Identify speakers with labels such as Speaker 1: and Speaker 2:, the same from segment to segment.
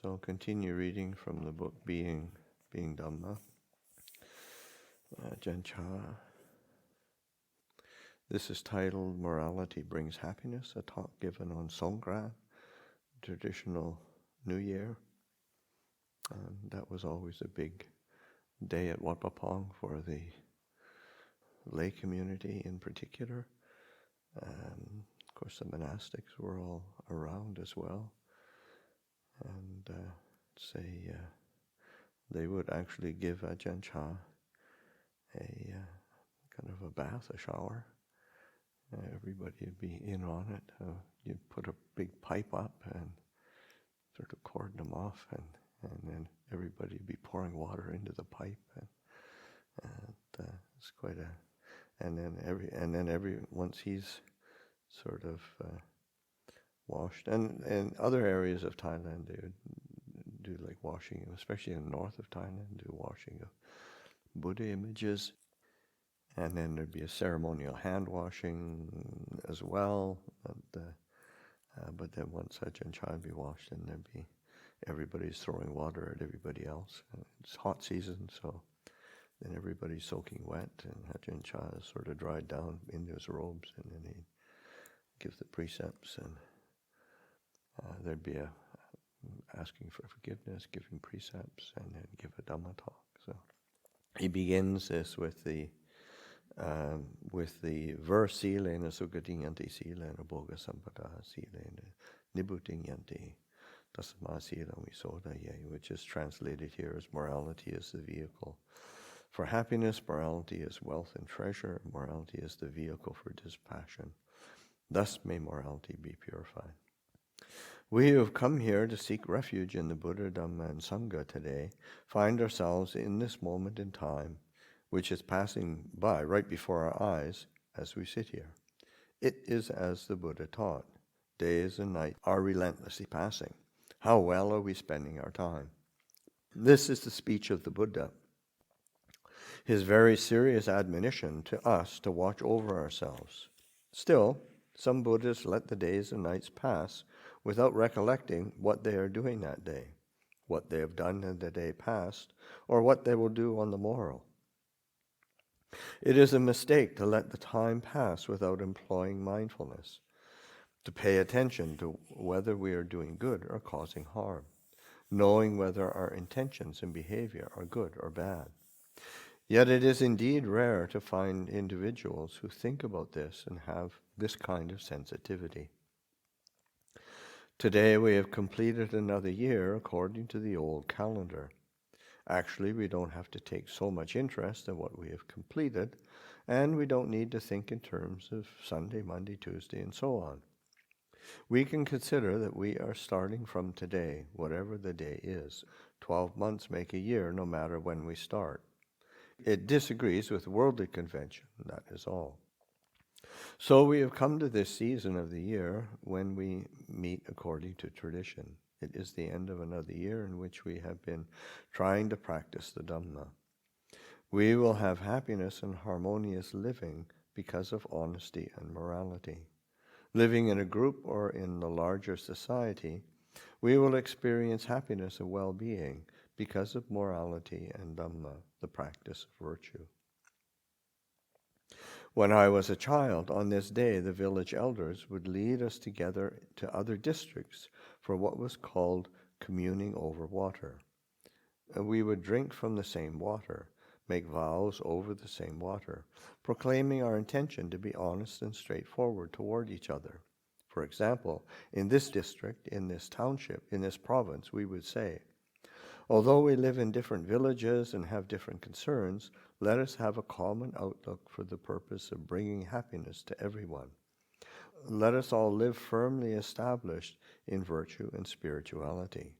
Speaker 1: So I'll continue reading from the book Being Dhamma, Ajahn Chah. This is titled Morality Brings Happiness, a talk given on Songkran, traditional New Year. And that was always a big day at Wat Pah Pong for the lay community in particular. Of course, the monastics were all around as well. And they would actually give Ajahn Chah a kind of a bath, a shower. Everybody would be in on it. You'd put a big pipe up and sort of cordon them off, and then everybody would be pouring water into the pipe, and it's quite a. And then once he's sort of washed, and in other areas of Thailand they would do like washing, especially in the north of Thailand, do washing of Buddha images. And then there'd be a ceremonial hand washing as well. But then once Ajahn Chah would be washed, and everybody's throwing water at everybody else. And it's hot season, so then everybody's soaking wet, and Ajahn Chah is sort of dried down in his robes, and then he gives the precepts, and there'd be a asking for forgiveness, giving precepts, and then give a Dhamma Talk. So he begins this with the verse Silena Sugatinyanti Silena Bhoga Sampada Silena Nibutinyanti Tasma Sila Visoda Ye, which is translated here as morality is the vehicle for happiness, morality is wealth and treasure, morality is the vehicle for dispassion. Thus may morality be purified. We who have come here to seek refuge in the Buddha, Dhamma, and Sangha today find ourselves in this moment in time, which is passing by right before our eyes as we sit here. It is as the Buddha taught. Days and nights are relentlessly passing. How well are we spending our time? This is the speech of the Buddha, his very serious admonition to us to watch over ourselves. Still, some Buddhists let the days and nights pass without recollecting what they are doing that day, what they have done in the day past, or what they will do on the morrow. It is a mistake to let the time pass without employing mindfulness, to pay attention to whether we are doing good or causing harm, knowing whether our intentions and behavior are good or bad. Yet it is indeed rare to find individuals who think about this and have this kind of sensitivity. Today we have completed another year according to the old calendar. Actually, we don't have to take so much interest in what we have completed, and we don't need to think in terms of Sunday, Monday, Tuesday, and so on. We can consider that we are starting from today, whatever the day is. 12 months make a year, no matter when we start. It disagrees with worldly convention, that is all. So we have come to this season of the year when we meet according to tradition. It is the end of another year in which we have been trying to practice the Dhamma. We will have happiness and harmonious living because of honesty and morality. Living in a group or in the larger society, we will experience happiness and well-being because of morality and Dhamma, the practice of virtue. When I was a child, on this day the village elders would lead us together to other districts for what was called communing over water. We would drink from the same water, make vows over the same water, proclaiming our intention to be honest and straightforward toward each other. For example, in this district, in this township, in this province, we would say, although we live in different villages and have different concerns, let us have a common outlook for the purpose of bringing happiness to everyone. Let us all live firmly established in virtue and spirituality.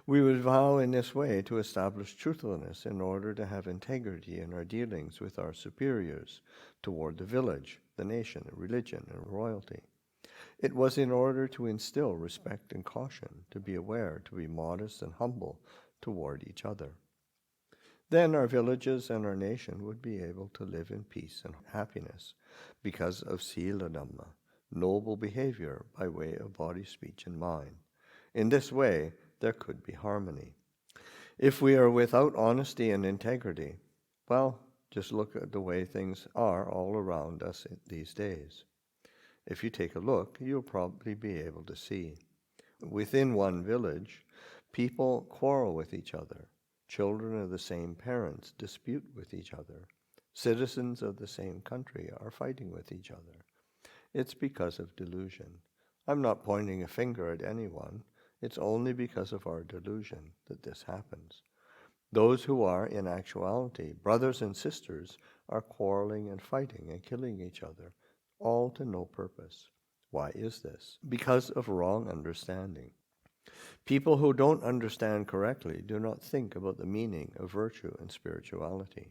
Speaker 1: We would vow in this way to establish truthfulness in order to have integrity in our dealings with our superiors toward the village, the nation, religion, and royalty. It was in order to instill respect and caution, to be aware, to be modest and humble toward each other. Then our villages and our nation would be able to live in peace and happiness because of Sila Dhamma, noble behavior by way of body, speech, and mind. In this way, there could be harmony. If we are without honesty and integrity, well, just look at the way things are all around us these days. If you take a look, you'll probably be able to see. Within one village, people quarrel with each other. Children of the same parents dispute with each other. Citizens of the same country are fighting with each other. It's because of delusion. I'm not pointing a finger at anyone. It's only because of our delusion that this happens. Those who are, in actuality, brothers and sisters are quarreling and fighting and killing each other, all to no purpose. Why is this? Because of wrong understanding. People who don't understand correctly do not think about the meaning of virtue and spirituality.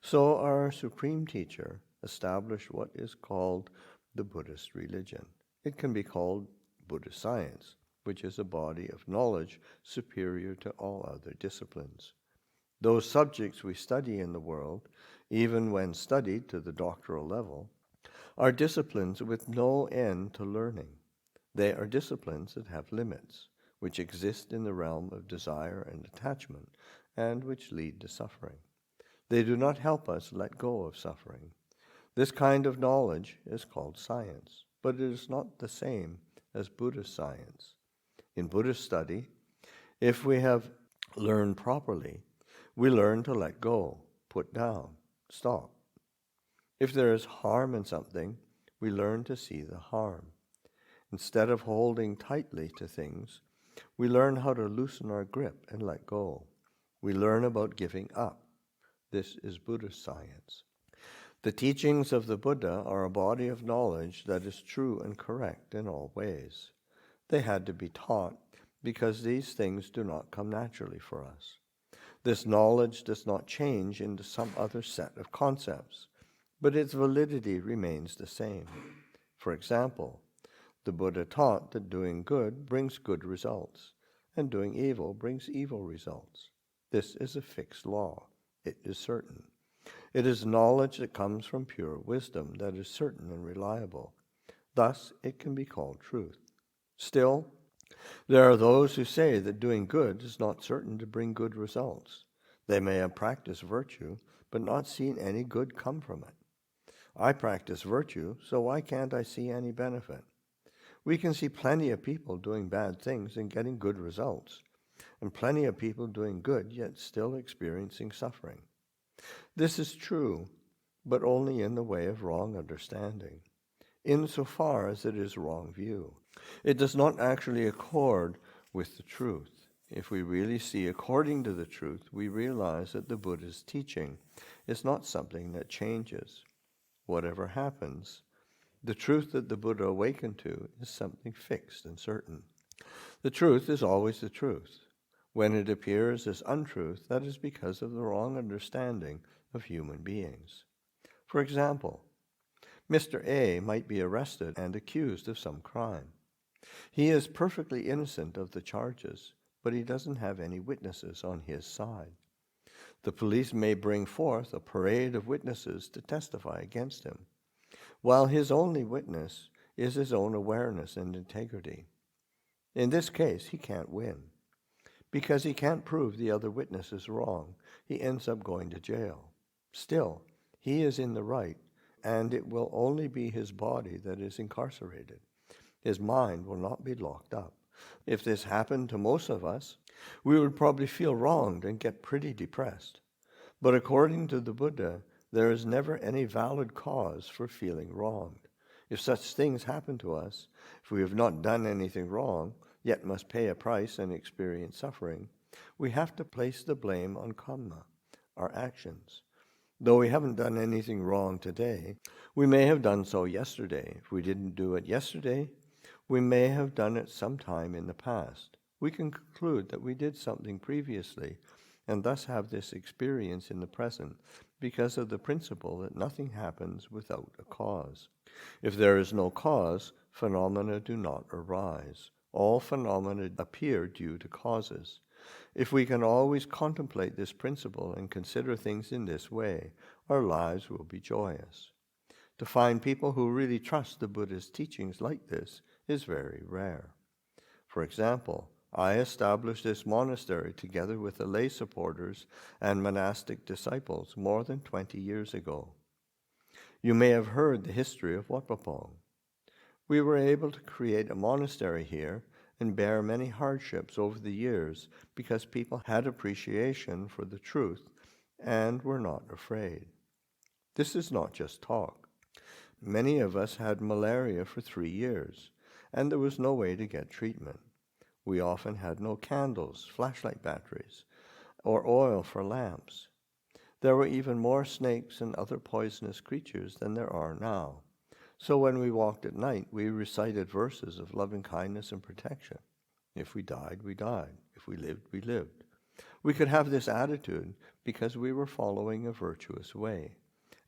Speaker 1: So our supreme teacher established what is called the Buddhist religion. It can be called Buddhist science, which is a body of knowledge superior to all other disciplines. Those subjects we study in the world, even when studied to the doctoral level, are disciplines with no end to learning. They are disciplines that have limits, which exist in the realm of desire and attachment, and which lead to suffering. They do not help us let go of suffering. This kind of knowledge is called science, but it is not the same as Buddhist science. In Buddhist study, if we have learned properly, we learn to let go, put down, stop. If there is harm in something, we learn to see the harm. Instead of holding tightly to things, we learn how to loosen our grip and let go. We learn about giving up. This is Buddhist science. The teachings of the Buddha are a body of knowledge that is true and correct in all ways. They had to be taught because these things do not come naturally for us. This knowledge does not change into some other set of concepts, but its validity remains the same. For example, the Buddha taught that doing good brings good results, and doing evil brings evil results. This is a fixed law. It is certain. It is knowledge that comes from pure wisdom that is certain and reliable. Thus, it can be called truth. Still, there are those who say that doing good is not certain to bring good results. They may have practiced virtue, but not seen any good come from it. I practice virtue, so why can't I see any benefit? We can see plenty of people doing bad things and getting good results, and plenty of people doing good yet still experiencing suffering. This is true, but only in the way of wrong understanding, insofar as it is wrong view. It does not actually accord with the truth. If we really see according to the truth, we realize that the Buddha's teaching is not something that changes. Whatever happens, the truth that the Buddha awakened to is something fixed and certain. The truth is always the truth. When it appears as untruth, that is because of the wrong understanding of human beings. For example, Mr. A might be arrested and accused of some crime. He is perfectly innocent of the charges, but he doesn't have any witnesses on his side. The police may bring forth a parade of witnesses to testify against him, while his only witness is his own awareness and integrity. In this case, he can't win. Because he can't prove the other witness is wrong, he ends up going to jail. Still, he is in the right, and it will only be his body that is incarcerated. His mind will not be locked up. If this happened to most of us, we would probably feel wronged and get pretty depressed. But according to the Buddha, there is never any valid cause for feeling wronged. If such things happen to us, if we have not done anything wrong, yet must pay a price and experience suffering, we have to place the blame on karma, our actions. Though we haven't done anything wrong today, we may have done so yesterday. If we didn't do it yesterday, we may have done it sometime in the past. We can conclude that we did something previously and thus have this experience in the present because of the principle that nothing happens without a cause. If there is no cause, phenomena do not arise. All phenomena appear due to causes. If we can always contemplate this principle and consider things in this way, our lives will be joyous. To find people who really trust the Buddha's teachings like this is very rare. For example, I established this monastery together with the lay supporters and monastic disciples more than 20 years ago. You may have heard the history of Wat Pah Pong. We were able to create a monastery here and bear many hardships over the years because people had appreciation for the truth and were not afraid. This is not just talk. Many of us had malaria for 3 years, and there was no way to get treatment. We often had no candles, flashlight batteries, or oil for lamps. There were even more snakes and other poisonous creatures than there are now. So when we walked at night, we recited verses of loving kindness and protection. If we died, we died. If we lived, we lived. We could have this attitude because we were following a virtuous way,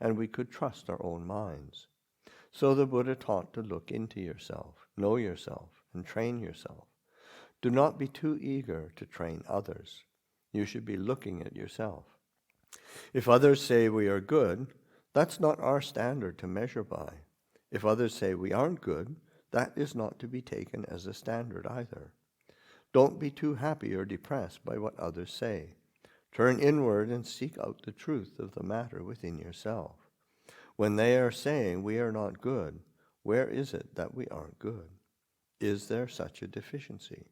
Speaker 1: and we could trust our own minds. So the Buddha taught to look into yourself, know yourself, and train yourself. Do not be too eager to train others. You should be looking at yourself. If others say we are good, that's not our standard to measure by. If others say we aren't good, that is not to be taken as a standard either. Don't be too happy or depressed by what others say. Turn inward and seek out the truth of the matter within yourself. When they are saying we are not good, where is it that we aren't good? Is there such a deficiency?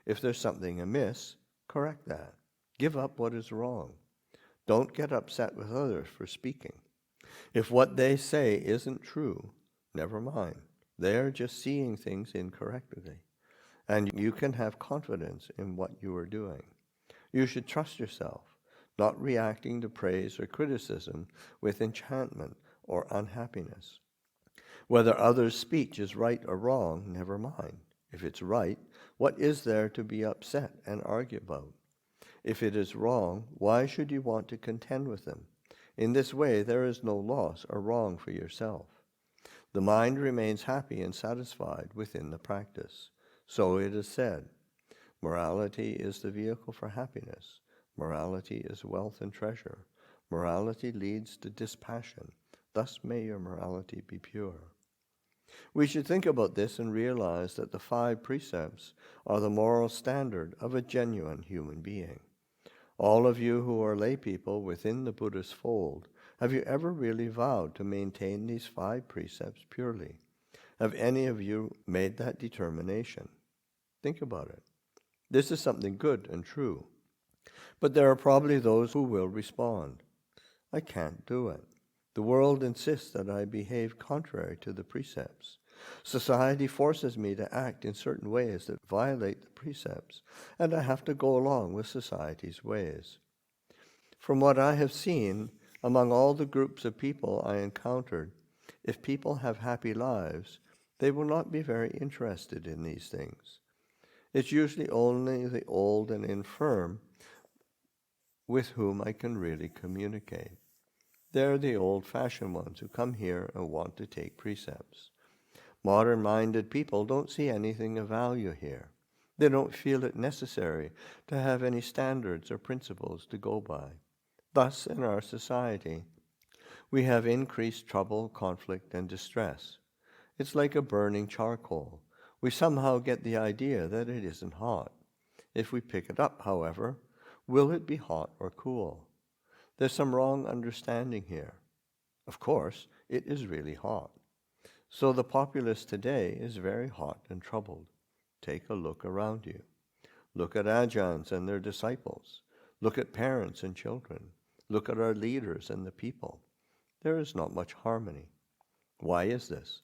Speaker 1: If there's something amiss, correct that. Give up what is wrong. Don't get upset with others for speaking. If what they say isn't true, never mind. They are just seeing things incorrectly. And you can have confidence in what you are doing. You should trust yourself, not reacting to praise or criticism with enchantment or unhappiness. Whether others' speech is right or wrong, never mind. If it's right, what is there to be upset and argue about? If it is wrong, why should you want to contend with them? In this way, there is no loss or wrong for yourself. The mind remains happy and satisfied within the practice. So it is said, morality is the vehicle for happiness. Morality is wealth and treasure. Morality leads to dispassion. Thus may your morality be pure. We should think about this and realize that the 5 precepts are the moral standard of a genuine human being. All of you who are lay people within the Buddhist fold, have you ever really vowed to maintain these 5 precepts purely? Have any of you made that determination? Think about it. This is something good and true. But there are probably those who will respond, I can't do it. The world insists that I behave contrary to the precepts. Society forces me to act in certain ways that violate the precepts, and I have to go along with society's ways. From what I have seen, among all the groups of people I encountered, if people have happy lives, they will not be very interested in these things. It's usually only the old and infirm with whom I can really communicate. They're the old-fashioned ones who come here and want to take precepts. Modern-minded people don't see anything of value here. They don't feel it necessary to have any standards or principles to go by. Thus, in our society, we have increased trouble, conflict, and distress. It's like a burning charcoal. We somehow get the idea that it isn't hot. If we pick it up, however, will it be hot or cool? There's some wrong understanding here. Of course, it is really hot. So the populace today is very hot and troubled. Take a look around you. Look at Ajahns and their disciples. Look at parents and children. Look at our leaders and the people. There is not much harmony. Why is this?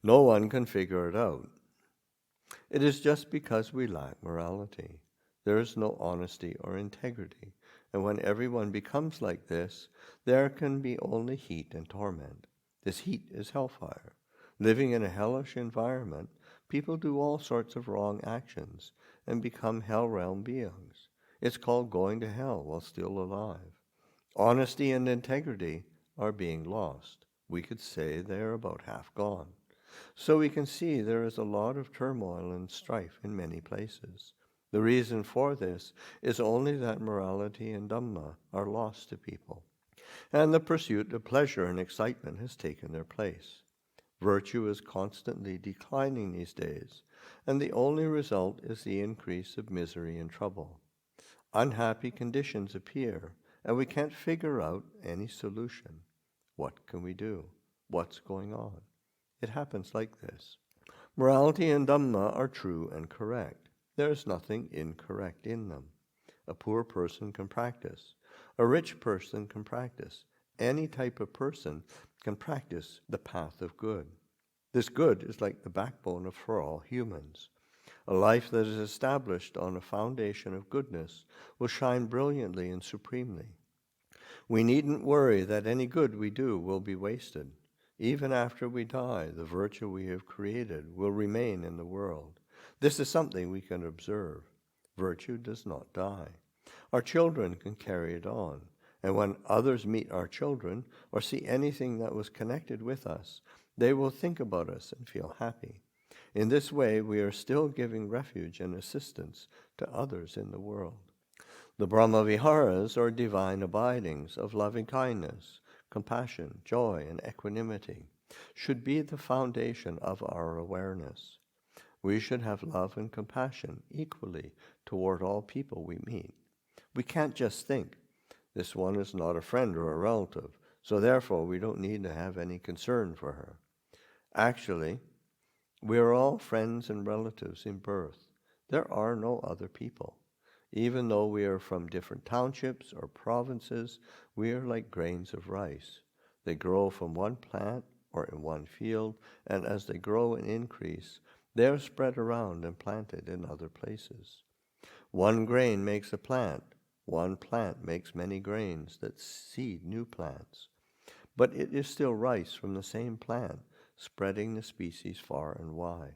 Speaker 1: No one can figure it out. It is just because we lack morality. There is no honesty or integrity. And when everyone becomes like this, there can be only heat and torment. This heat is hellfire. Living in a hellish environment, people do all sorts of wrong actions and become hell realm beings. It's called going to hell while still alive. Honesty and integrity are being lost. We could say they are about half gone. So we can see there is a lot of turmoil and strife in many places. The reason for this is only that morality and Dhamma are lost to people, and the pursuit of pleasure and excitement has taken their place. Virtue is constantly declining these days, and the only result is the increase of misery and trouble. Unhappy conditions appear, and we can't figure out any solution. What can we do? What's going on? It happens like this. Morality and Dhamma are true and correct. There is nothing incorrect in them. A poor person can practice. A rich person can practice. Any type of person can practice the path of good. This good is like the backbone for all humans. A life that is established on a foundation of goodness will shine brilliantly and supremely. We needn't worry that any good we do will be wasted. Even after we die, the virtue we have created will remain in the world. This is something we can observe. Virtue does not die. Our children can carry it on, and when others meet our children or see anything that was connected with us, they will think about us and feel happy. In this way, we are still giving refuge and assistance to others in the world. The Brahma Viharas are divine abidings of loving kindness, compassion, joy, and equanimity, should be the foundation of our awareness. We should have love and compassion equally toward all people we meet. We can't just think, this one is not a friend or a relative, so therefore we don't need to have any concern for her. Actually, we are all friends and relatives in birth. There are no other people. Even though we are from different townships or provinces, we are like grains of rice. They grow from one plant or in one field, and as they grow and increase, they are spread around and planted in other places. One grain makes a plant. One plant makes many grains that seed new plants. But it is still rice from the same plant, spreading the species far and wide.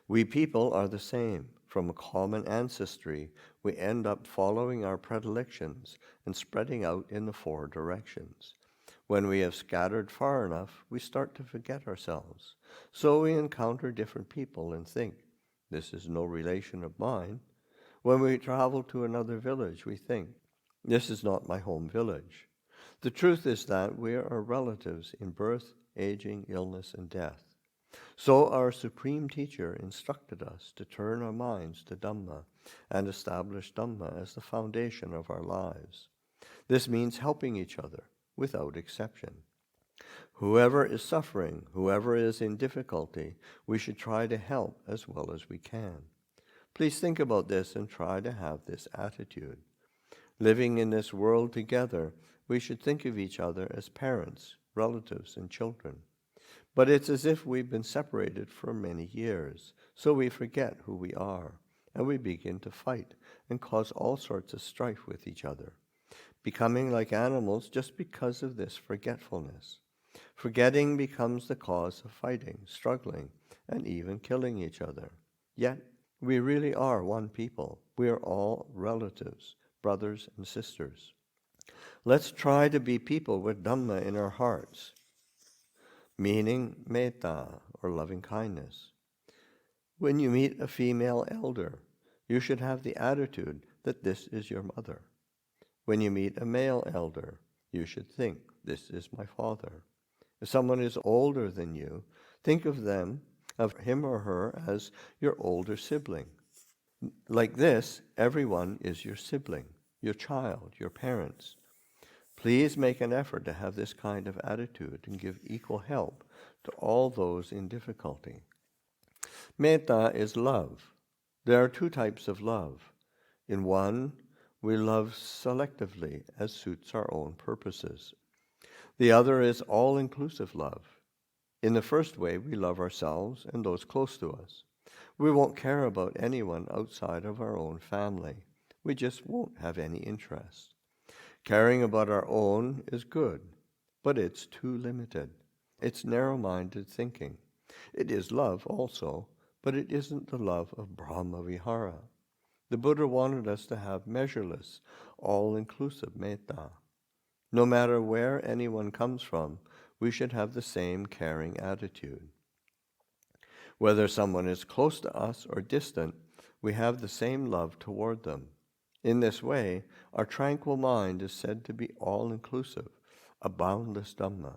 Speaker 1: We people are the same. From a common ancestry, we end up following our predilections and spreading out in the four directions. When we have scattered far enough, we start to forget ourselves. So we encounter different people and think, this is no relation of mine. When we travel to another village, we think, this is not my home village. The truth is that we are relatives in birth, aging, illness, and death. So our Supreme Teacher instructed us to turn our minds to Dhamma and establish Dhamma as the foundation of our lives. This means helping each other without exception. Whoever is suffering, whoever is in difficulty, we should try to help as well as we can. Please think about this and try to have this attitude. Living in this world together, we should think of each other as parents, relatives, and children. But it's as if we've been separated for many years, so we forget who we are, and we begin to fight and cause all sorts of strife with each other, becoming like animals just because of this forgetfulness. Forgetting becomes the cause of fighting, struggling, and even killing each other. Yet, we really are one people. We are all relatives, brothers and sisters. Let's try to be people with Dhamma in our hearts, meaning metta, or loving kindness. When you meet a female elder, you should have the attitude that this is your mother. When you meet a male elder, you should think, this is my father. If someone is older than you, think of him or her as your older sibling. Like this, everyone is your sibling, your child, your parents. Please make an effort to have this kind of attitude and give equal help to all those in difficulty. Metta is love. There are two types of love. In one, we love selectively as suits our own purposes. The other is all-inclusive love. In the first way, we love ourselves and those close to us. We won't care about anyone outside of our own family. We just won't have any interest. Caring about our own is good, but it's too limited. It's narrow-minded thinking. It is love also, but it isn't the love of Brahma Vihara. The Buddha wanted us to have measureless, all-inclusive metta. No matter where anyone comes from, we should have the same caring attitude. Whether someone is close to us or distant, we have the same love toward them. In this way, our tranquil mind is said to be all-inclusive, a boundless Dhamma.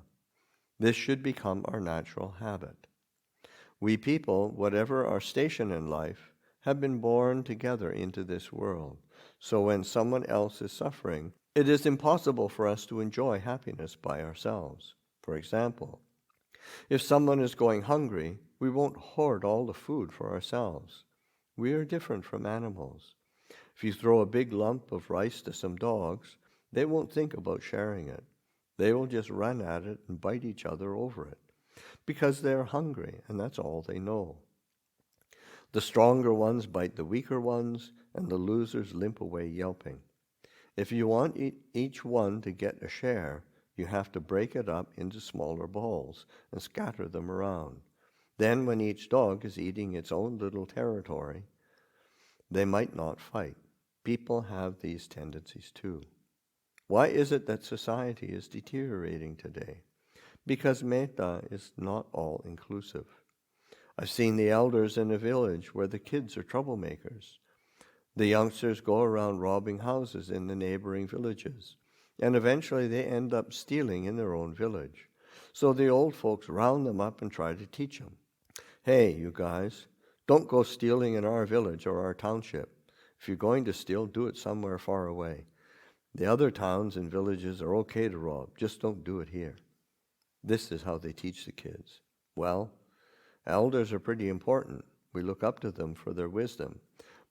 Speaker 1: This should become our natural habit. We people, whatever our station in life, have been born together into this world. So when someone else is suffering, it is impossible for us to enjoy happiness by ourselves. For example, if someone is going hungry, we won't hoard all the food for ourselves. We are different from animals. If you throw a big lump of rice to some dogs, they won't think about sharing it. They will just run at it and bite each other over it, because they're hungry, and that's all they know. The stronger ones bite the weaker ones, and the losers limp away yelping. If you want each one to get a share, you have to break it up into smaller balls and scatter them around. Then when each dog is eating its own little territory, they might not fight. People have these tendencies too. Why is it that society is deteriorating today? Because metta is not all-inclusive. I've seen the elders in a village where the kids are troublemakers. The youngsters go around robbing houses in the neighboring villages, and eventually they end up stealing in their own village. So the old folks round them up and try to teach them. Hey, you guys, don't go stealing in our village or our township. If you're going to steal, do it somewhere far away. The other towns and villages are okay to rob, just don't do it here. This is how they teach the kids. Well, elders are pretty important. We look up to them for their wisdom.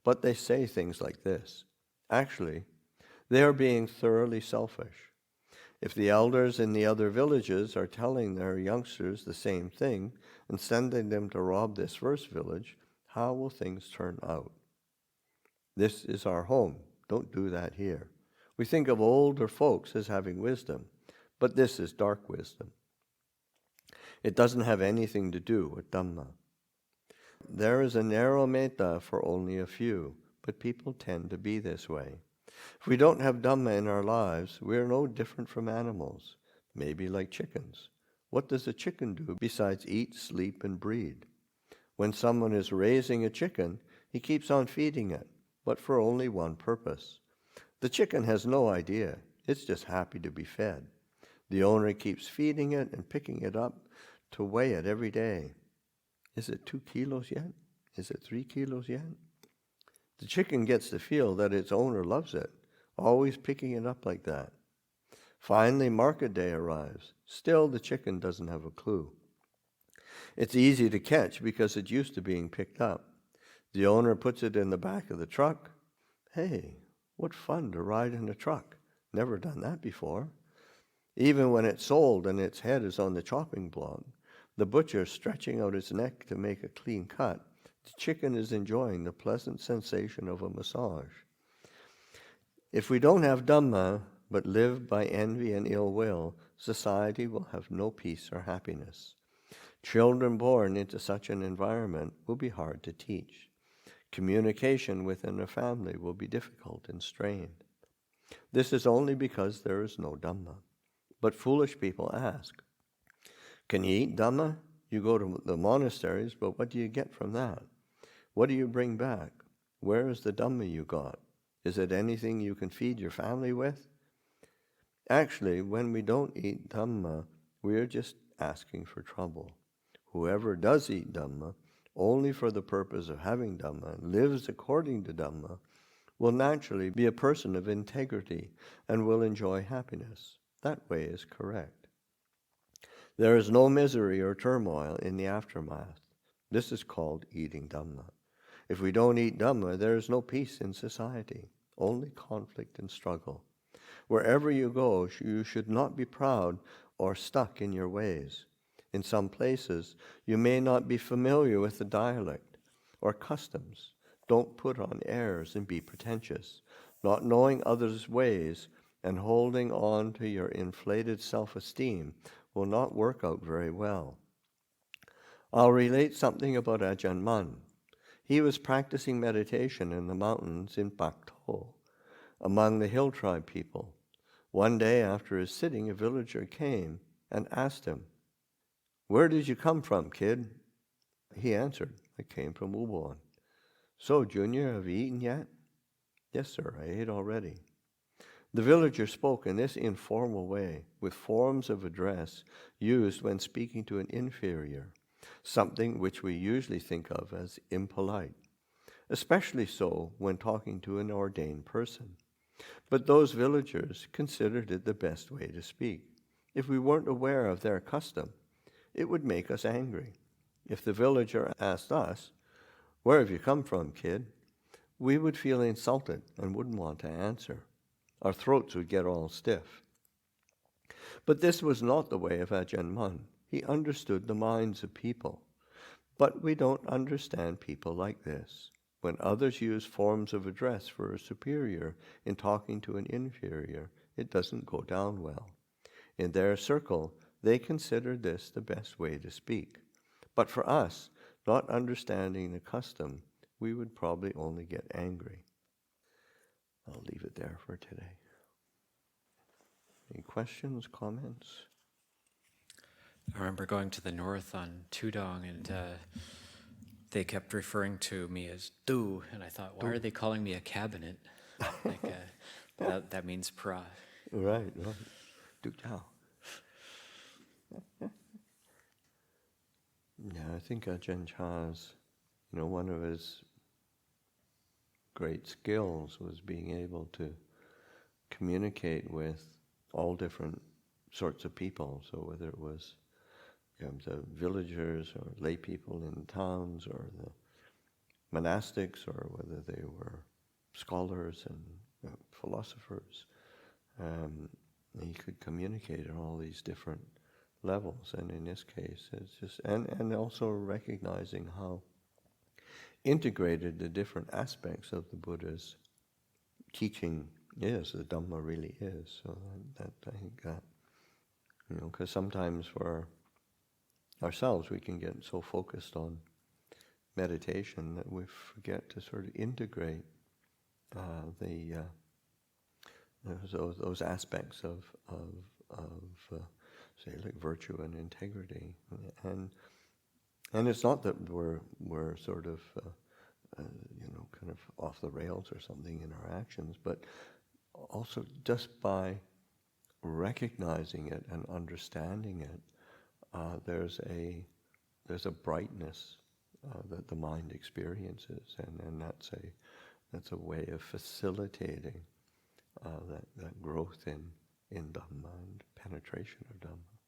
Speaker 1: But they say things like this. Actually, they are being thoroughly selfish. If the elders in the other villages are telling their youngsters the same thing and sending them to rob this first village, how will things turn out? This is our home. Don't do that here. We think of older folks as having wisdom, but this is dark wisdom. It doesn't have anything to do with Dhamma. There is a narrow metta for only a few, but people tend to be this way. If we don't have Dhamma in our lives, we are no different from animals, maybe like chickens. What does a chicken do besides eat, sleep, and breed? When someone is raising a chicken, he keeps on feeding it, but for only one purpose. The chicken has no idea. It's just happy to be fed. The owner keeps feeding it and picking it up to weigh it every day. Is it 2 kilos yet? Is it 3 kilos yet? The chicken gets to feel that its owner loves it, always picking it up like that. Finally, market day arrives. Still, the chicken doesn't have a clue. It's easy to catch because it's used to being picked up. The owner puts it in the back of the truck. Hey, what fun to ride in a truck. Never done that before. Even when it's sold and its head is on the chopping block, the butcher stretching out its neck to make a clean cut, the chicken is enjoying the pleasant sensation of a massage. If we don't have Dhamma, but live by envy and ill will, society will have no peace or happiness. Children born into such an environment will be hard to teach. Communication within a family will be difficult and strained. This is only because there is no Dhamma. But foolish people ask, can you eat Dhamma? You go to the monasteries, but what do you get from that? What do you bring back? Where is the Dhamma you got? Is it anything you can feed your family with? Actually, when we don't eat Dhamma, we are just asking for trouble. Whoever does eat Dhamma, only for the purpose of having Dhamma, lives according to Dhamma, will naturally be a person of integrity and will enjoy happiness. That way is correct. There is no misery or turmoil in the aftermath. This is called eating Dhamma. If we don't eat Dhamma, there is no peace in society, only conflict and struggle. Wherever you go, you should not be proud or stuck in your ways. In some places, you may not be familiar with the dialect or customs. Don't put on airs and be pretentious. Not knowing others' ways and holding on to your inflated self-esteem will not work out very well. I'll relate something about Ajahn Mun. He was practicing meditation in the mountains in Pakto, among the hill tribe people. One day after his sitting, a villager came and asked him, "Where did you come from, kid?" He answered, "I came from Ubon." "So, Junior, have you eaten yet?" "Yes, sir, I ate already." The villager spoke in this informal way, with forms of address used when speaking to an inferior. something which we usually think of as impolite, especially so when talking to an ordained person. But those villagers considered it the best way to speak. If we weren't aware of their custom, it would make us angry. If the villager asked us, "Where have you come from, kid?" we would feel insulted and wouldn't want to answer. Our throats would get all stiff. But this was not the way of Ajahn Mun. He understood the minds of people. But we don't understand people like this. When others use forms of address for a superior in talking to an inferior, it doesn't go down well. In their circle, they consider this the best way to speak. But for us, not understanding the custom, we would probably only get angry. I'll leave it there for today. Any questions, comments?
Speaker 2: I remember going to the north on Tudong, and they kept referring to me as Du, and I thought, why are they calling me a cabinet? That means pra.
Speaker 1: Right. Du Tao. Yeah, I think Ajahn Chah's, one of his great skills was being able to communicate with all different sorts of people. So whether it was the villagers or lay people in towns or the monastics or whether they were scholars and philosophers, he could communicate on all these different levels. And in this case, it's just and also recognizing how integrated the different aspects of the Buddha's teaching is, the Dhamma really is. So that I think that, because sometimes for ourselves we can get so focused on meditation that we forget to sort of integrate those aspects of say like virtue and integrity, and it's not that we're sort of kind of off the rails or something in our actions, but also just by recognizing it and understanding it, there's a brightness that the mind experiences, and that's a way of facilitating that growth in Dhamma and penetration of Dhamma.